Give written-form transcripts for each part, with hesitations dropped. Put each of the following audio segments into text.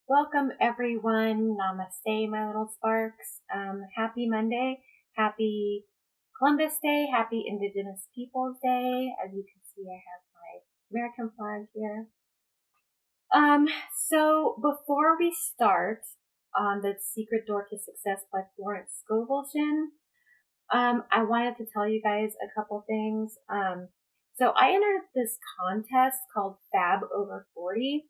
Welcome everyone. Namaste, my little sparks. Happy Monday. Happy Columbus Day. Happy Indigenous Peoples Day. As you can see, I have my American flag here. So before we start on the Secret Door to Success by Florence Scovel, Shinn, I wanted to tell you guys a couple things. So I entered this contest called Fab Over 40.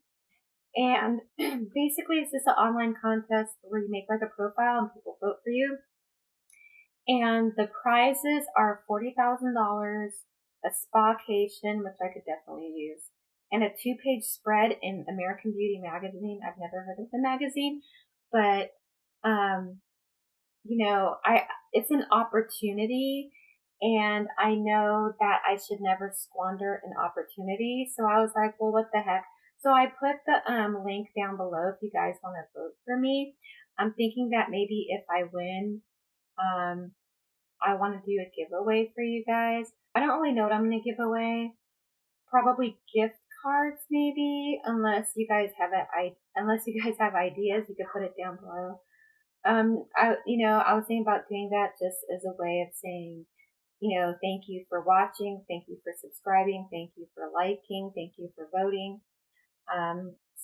And basically it's just an online contest where you make like a profile and people vote for you. And the prizes are $40,000, a spacation, which I could definitely use, and a 2-page spread in American Beauty magazine. I've never heard of the magazine, but, it's an opportunity, and I know that I should never squander an opportunity. So I was like, well, what the heck? So I put the link down below if you guys want to vote for me. I'm thinking that maybe if I win, I want to do a giveaway for you guys. I don't really know what I'm going to give away. Probably gift cards, maybe, unless you guys have ideas, you could put it down below. I was thinking about doing that just as a way of saying, thank you for watching, thank you for subscribing, thank you for liking, thank you for voting.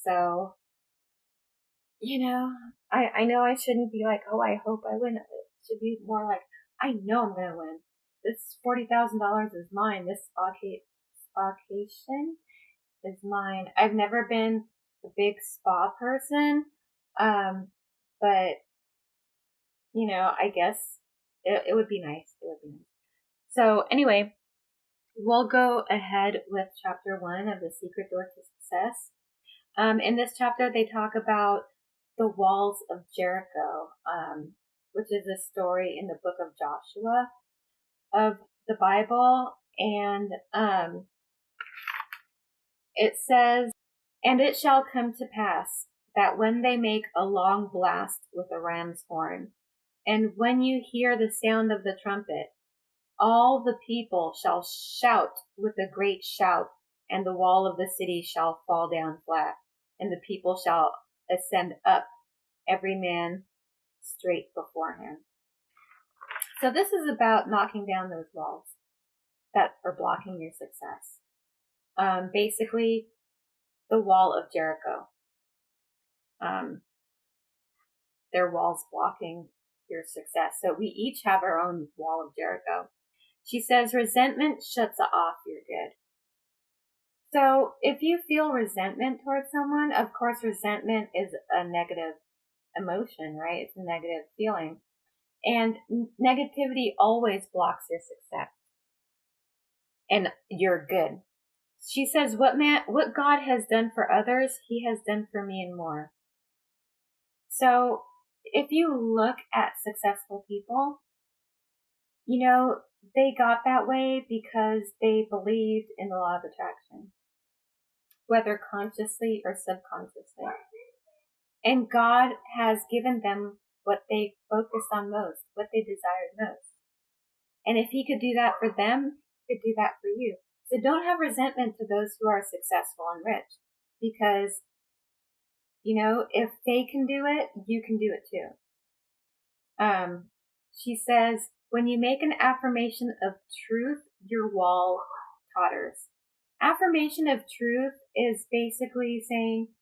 So, I know I shouldn't be like, oh, I hope I win. It should be more like, I know I'm going to win. This $40,000 is mine. This spacation is mine. I've never been a big spa person. But, I guess it would be nice. It would be nice. So anyway, we'll go ahead with chapter 1 of The Secret Door to Success. In this chapter, they talk about the walls of Jericho, which is a story in the book of Joshua of the Bible. And it says, "And it shall come to pass that when they make a long blast with a ram's horn, and when you hear the sound of the trumpet, all the people shall shout with a great shout, and the wall of the city shall fall down flat, and the people shall ascend up, every man straight before him." So this is about knocking down those walls that are blocking your success. Basically, the wall of Jericho. Their walls blocking your success. So we each have our own wall of Jericho. She says, resentment shuts off your good. So if you feel resentment towards someone, of course, resentment is a negative emotion, right? It's a negative feeling. And negativity always blocks your success and your good. She says, what God has done for others, he has done for me and more. So if you look at successful people, they got that way because they believed in the law of attraction, whether consciously or subconsciously. And God has given them what they focused on most, what they desired most. And if he could do that for them, he could do that for you. So don't have resentment to those who are successful and rich, because, if they can do it, you can do it too. She says, when you make an affirmation of truth, your wall totters. Affirmation of truth is basically saying,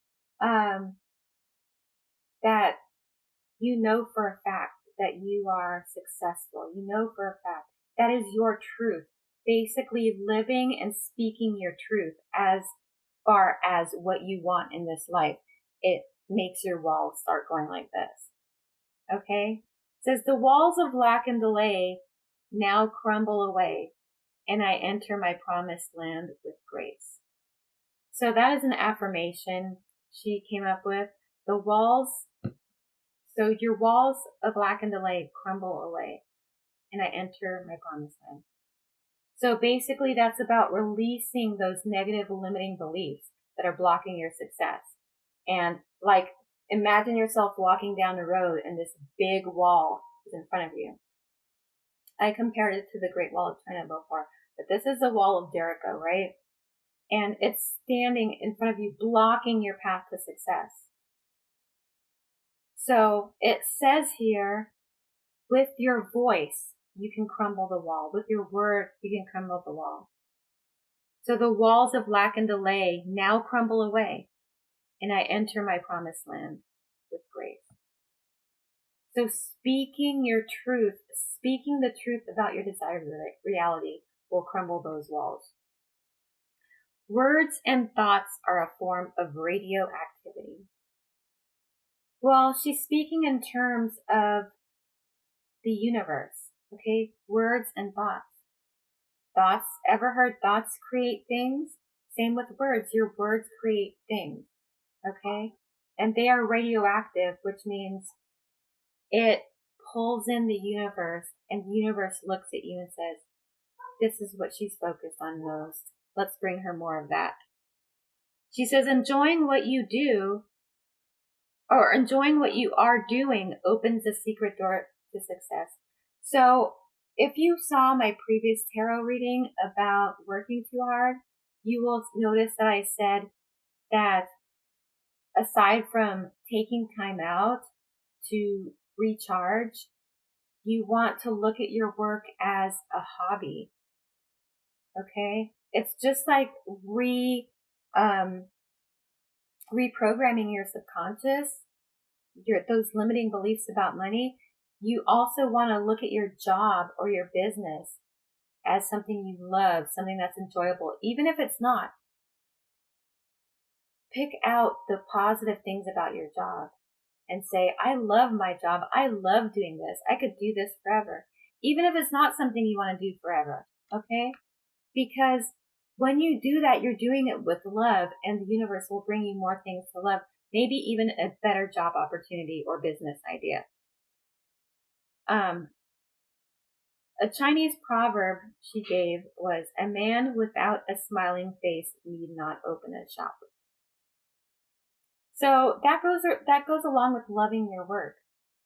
that you know for a fact that you are successful. You know for a fact that is your truth. Basically living and speaking your truth as far as what you want in this life. It makes your walls start going like this. Okay? It says, the walls of lack and delay now crumble away, and I enter my promised land with grace. So that is an affirmation she came up with. So your walls of lack and delay crumble away, and I enter my promised land. So basically that's about releasing those negative limiting beliefs that are blocking your success. And like, imagine yourself walking down the road and this big wall is in front of you. I compared it to the Great Wall of China before, but this is the wall of Jericho, right? And it's standing in front of you, blocking your path to success. So it says here, with your voice, you can crumble the wall. With your word, you can crumble the wall. So the walls of lack and delay now crumble away, and I enter my promised land with grace. So speaking your truth, speaking the truth about your desired reality will crumble those walls. Words and thoughts are a form of radioactivity. Well, she's speaking in terms of the universe, okay? Words and thoughts. Thoughts, ever heard thoughts create things? Same with words. Your words create things, okay? And they are radioactive, which means it pulls in the universe, and the universe looks at you and says, this is what she's focused on most. Let's bring her more of that. She says, enjoying what you do, or enjoying what you are doing, opens a secret door to success. So if you saw my previous tarot reading about working too hard, you will notice that I said that aside from taking time out to recharge, you want to look at your work as a hobby. Okay? It's just like reprogramming your subconscious, those limiting beliefs about money. You also want to look at your job or your business as something you love, something that's enjoyable, even if it's not. Pick out the positive things about your job and say, I love my job. I love doing this. I could do this forever, even if it's not something you want to do forever. Okay? Because when you do that, you're doing it with love, and the universe will bring you more things to love, maybe even a better job opportunity or business idea. A Chinese proverb she gave was, a man without a smiling face need not open a shop. So that goes along with loving your work.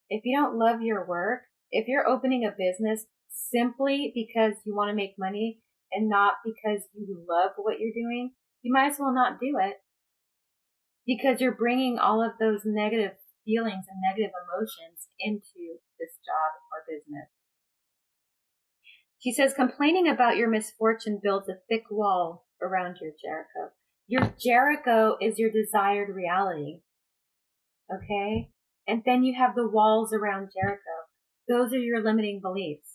If you don't love your work, if you're opening a business simply because you want to make money and not because you love what you're doing, you might as well not do it, because you're bringing all of those negative feelings and negative emotions into this job or business. She says, complaining about your misfortune builds a thick wall around your Jericho. Your Jericho is your desired reality. Okay? And then you have the walls around Jericho. Those are your limiting beliefs.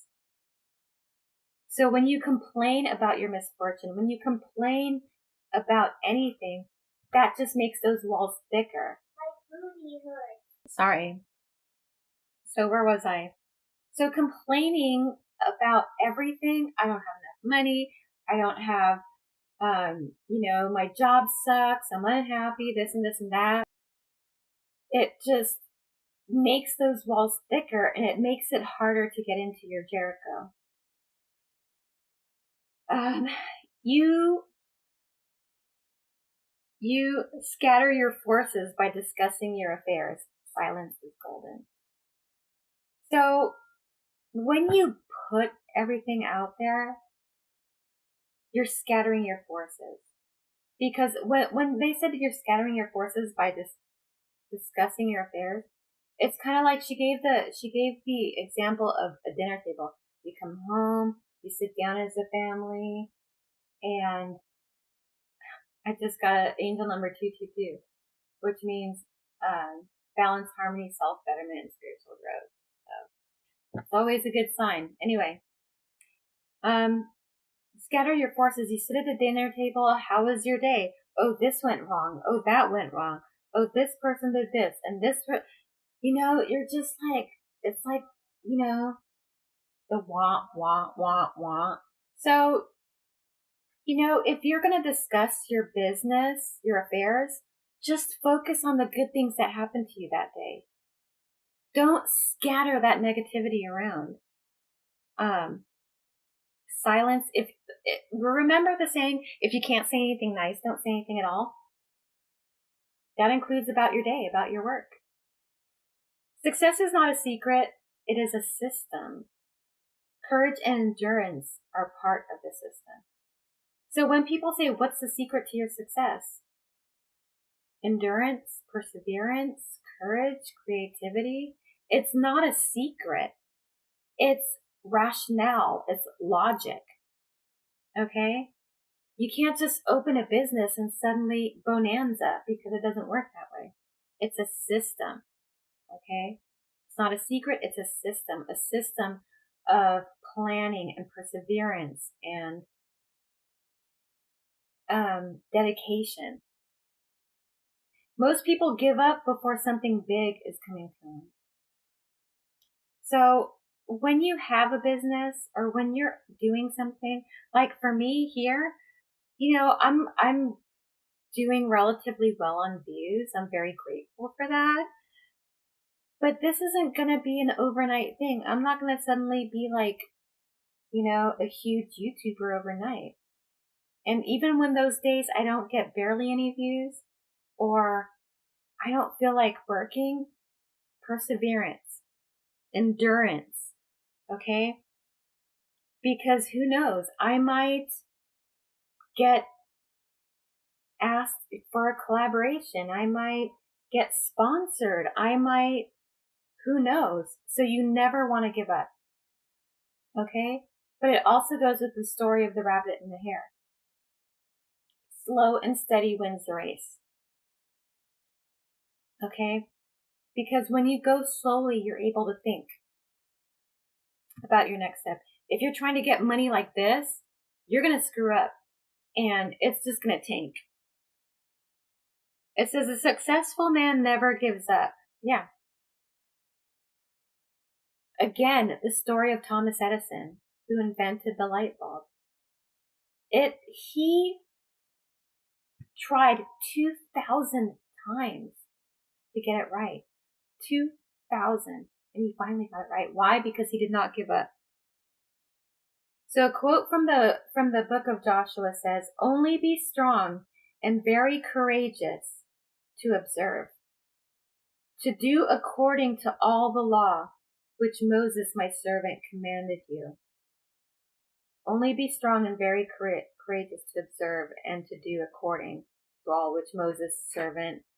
So when you complain about your misfortune, when you complain about anything, that just makes those walls thicker. My booty hurts. Sorry. So where was I? So complaining about everything, I don't have enough money, I don't have, my job sucks, I'm unhappy, this and this and that. It just makes those walls thicker, and it makes it harder to get into your Jericho. You scatter your forces by discussing your affairs. Silence is golden. So when you put everything out there, you're scattering your forces. Because when they said that you're scattering your forces by discussing your affairs, it's kind of like she gave the example of a dinner table. You come home, you sit down as a family, and I just got angel number 222, which means balance, harmony, self-betterment, and spiritual growth. So it's always a good sign. Anyway, scatter your forces. You sit at the dinner table. How was your day? Oh, this went wrong. Oh, that went wrong. Oh, this person did this and this. You're just like, it's like, the wah, wah, wah, wah. So, if you're going to discuss your business, your affairs, just focus on the good things that happened to you that day. Don't scatter that negativity around. Silence. Remember the saying, if you can't say anything nice, don't say anything at all. That includes about your day, about your work. Success is not a secret. It is a system. Courage and endurance are part of the system. So when people say, what's the secret to your success? Endurance, perseverance, courage, creativity. It's not a secret. It's rationale. It's logic. Okay? You can't just open a business and suddenly bonanza, because it doesn't work that way. It's a system. Okay? It's not a secret. It's a system of planning and perseverance and dedication. Most people give up before something big is coming to them. So when you have a business or when you're doing something, like for me here, I'm doing relatively well on views. I'm very grateful for that. But this isn't going to be an overnight thing. I'm not going to suddenly be like, a huge YouTuber overnight. And even when those days I don't get barely any views or I don't feel like working, perseverance, endurance, okay? Because who knows, I might get asked for a collaboration. I might get sponsored. Who knows? So you never want to give up, okay? But it also goes with the story of the rabbit and the hare. Slow and steady wins the race. Okay? Because when you go slowly, you're able to think about your next step. If you're trying to get money like this, you're going to screw up and it's just going to tank. It says a successful man never gives up. Yeah. Again, the story of Thomas Edison, who invented the light bulb. He tried 2,000 times to get it right. 2,000. And he finally got it right. Why? Because he did not give up. So a quote from the book of Joshua says, "Only be strong and very courageous to observe, to do according to all the law which Moses my servant commanded you." Only be strong and very courageous to observe and to do according to all which Moses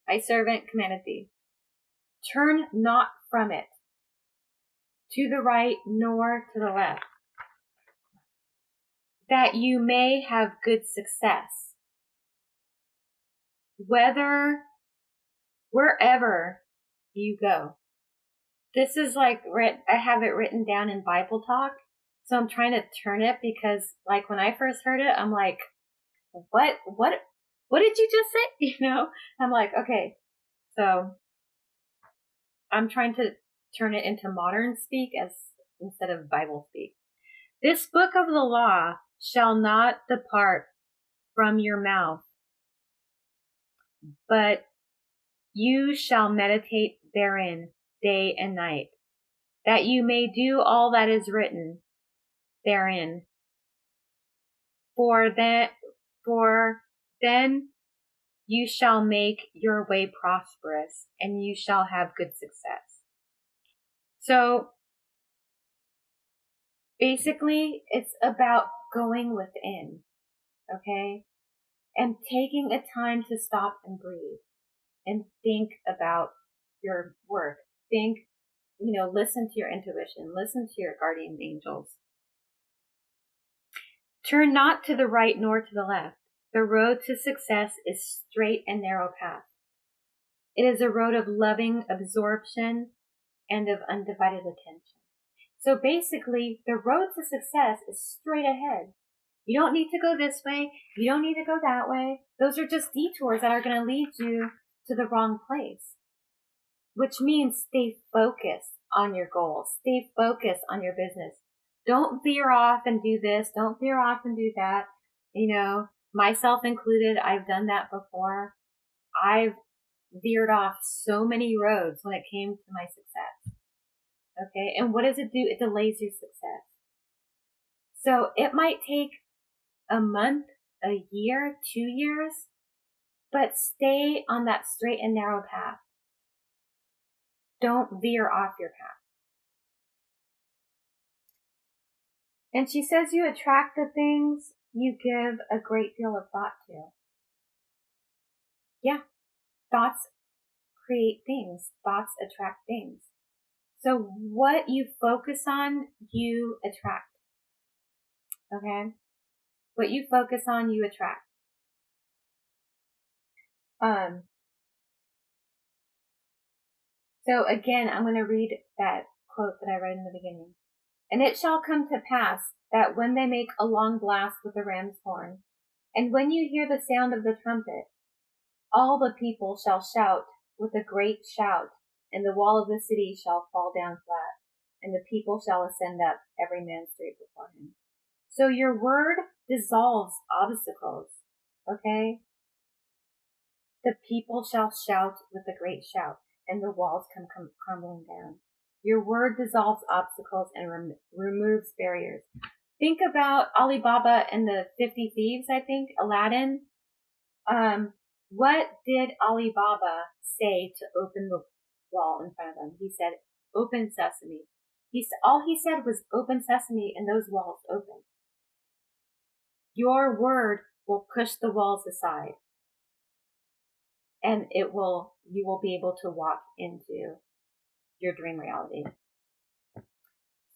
my servant commanded thee. Turn not from it to the right nor to the left, that you may have good success, wherever you go. This is like, I have it written down in Bible Talk, so I'm trying to turn it because, like, when I first heard it, I'm like, what did you just say? I'm like, okay, so I'm trying to turn it into modern speak instead of Bible speak. This book of the law shall not depart from your mouth, but you shall meditate therein day and night, that you may do all that is written therein. For then you shall make your way prosperous, and you shall have good success. So basically, it's about going within, okay? And taking a time to stop and breathe and think about your work. Listen to your intuition, listen to your guardian angels. Turn not to the right nor to the left. The road to success is straight and narrow path. It is a road of loving absorption and of undivided attention. So basically, the road to success is straight ahead. You don't need to go this way. You don't need to go that way. Those are just detours that are going to lead you to the wrong place. Which means stay focused on your goals. Stay focused on your business. Don't veer off and do this. Don't veer off and do that. Myself included, I've done that before. I've veered off so many roads when it came to my success. Okay, and what does it do? It delays your success. So it might take a month, a year, 2 years, but stay on that straight and narrow path. Don't veer off your path. And she says you attract the things you give a great deal of thought to. Yeah, thoughts create things. Thoughts attract things. So what you focus on, you attract. Okay? What you focus on, you attract. So again, I'm going to read that quote that I read in the beginning. And it shall come to pass that when they make a long blast with the ram's horn, and when you hear the sound of the trumpet, all the people shall shout with a great shout, and the wall of the city shall fall down flat, and the people shall ascend up, every man straight before him. So your word dissolves obstacles, okay? The people shall shout with a great shout, and the walls come crumbling down. Your word dissolves obstacles and removes barriers. Think about Alibaba and the 50 Thieves, I think, Aladdin. What did Alibaba say to open the wall in front of him? He said, open sesame. All he said was open sesame, and those walls opened. Your word will push the walls aside, and you will be able to walk into your dream reality.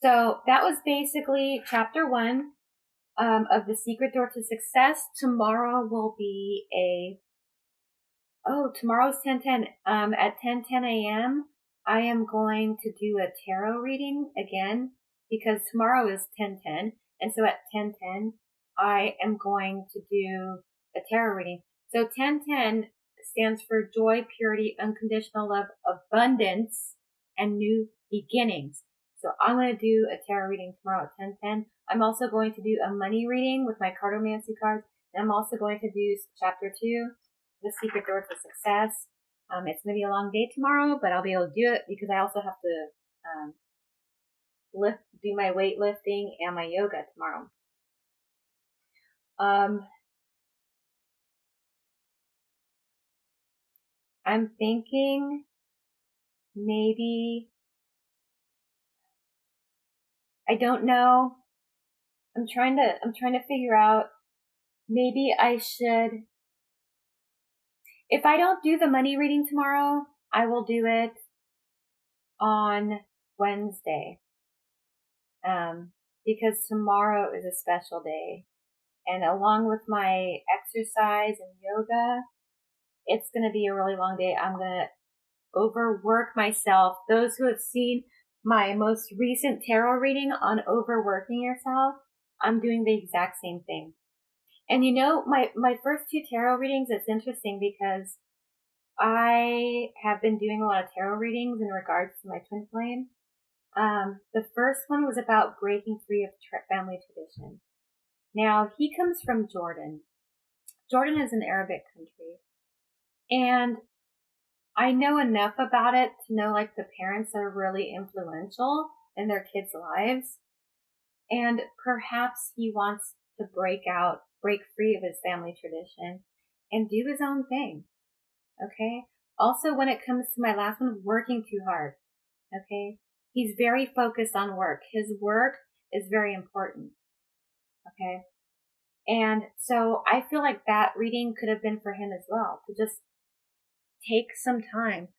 So that was basically chapter 1 of The Secret Door to Success. Tomorrow will be tomorrow's 10:10. At 10:10 a.m., I am going to do a tarot reading again because tomorrow is 10:10. And so at 10:10, I am going to do a tarot reading. So 10:10 stands for joy, purity, unconditional love, abundance, and new beginnings. So I'm going to do a tarot reading tomorrow at 10:10. I'm also going to do a money reading with my CarolineMarcia cards. And I'm also going to do chapter 2, The Secret Door to Success. It's going to be a long day tomorrow, but I'll be able to do it because I also have to do my weightlifting and my yoga tomorrow. I'm thinking maybe, I don't know. I'm trying to figure out, maybe I should, if I don't do the money reading tomorrow, I will do it on Wednesday. Because tomorrow is a special day. And along with my exercise and yoga, it's going to be a really long day. I'm going to overwork myself. Those who have seen my most recent tarot reading on overworking yourself, I'm doing the exact same thing. And you know, my first 2 tarot readings, it's interesting because I have been doing a lot of tarot readings in regards to my twin flame. The first one was about breaking free of family tradition. Now, he comes from Jordan. Jordan is an Arabic country. And I know enough about it to know, like, the parents are really influential in their kids' lives. And perhaps he wants to break free of his family tradition and do his own thing. Okay? Also, when it comes to my last one, working too hard. Okay? He's very focused on work. His work is very important. Okay? And so I feel like that reading could have been for him as well, to just take some time.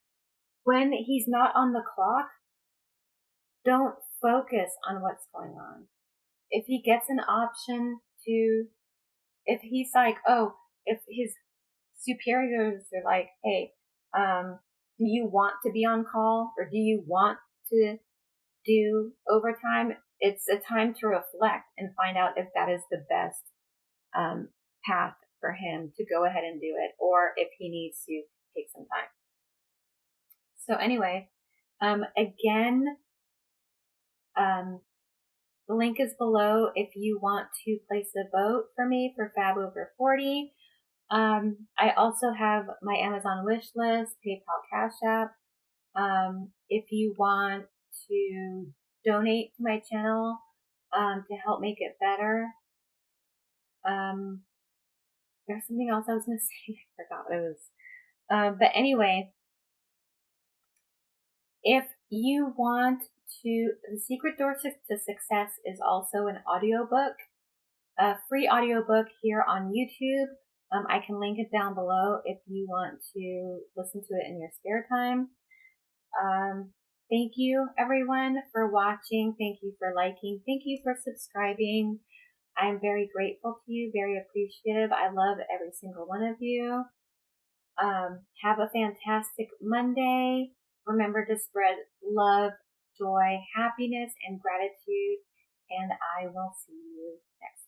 When he's not on the clock, don't focus on what's going on. If he gets an option if he's like, if his superiors are like, hey, do you want to be on call or do you want to do overtime? It's a time to reflect and find out if that is the best path for him to go ahead and do it, or if he needs to take some time. So anyway, again, the link is below if you want to place a vote for me for Fab Over 40. I also have my Amazon wish list, PayPal, CashApp. If you want to donate to my channel to help make it better. There's something else I was going to say. I forgot what it was. But anyway, if you want to, The Secret Door to Success is also an audiobook, a free audiobook here on YouTube. I can link it down below if you want to listen to it in your spare time. Thank you everyone for watching. Thank you for liking. Thank you for subscribing. I'm very grateful to you, very appreciative. I love every single one of you. Have a fantastic Monday. Remember to spread love, joy, happiness, and gratitude. And I will see you next time.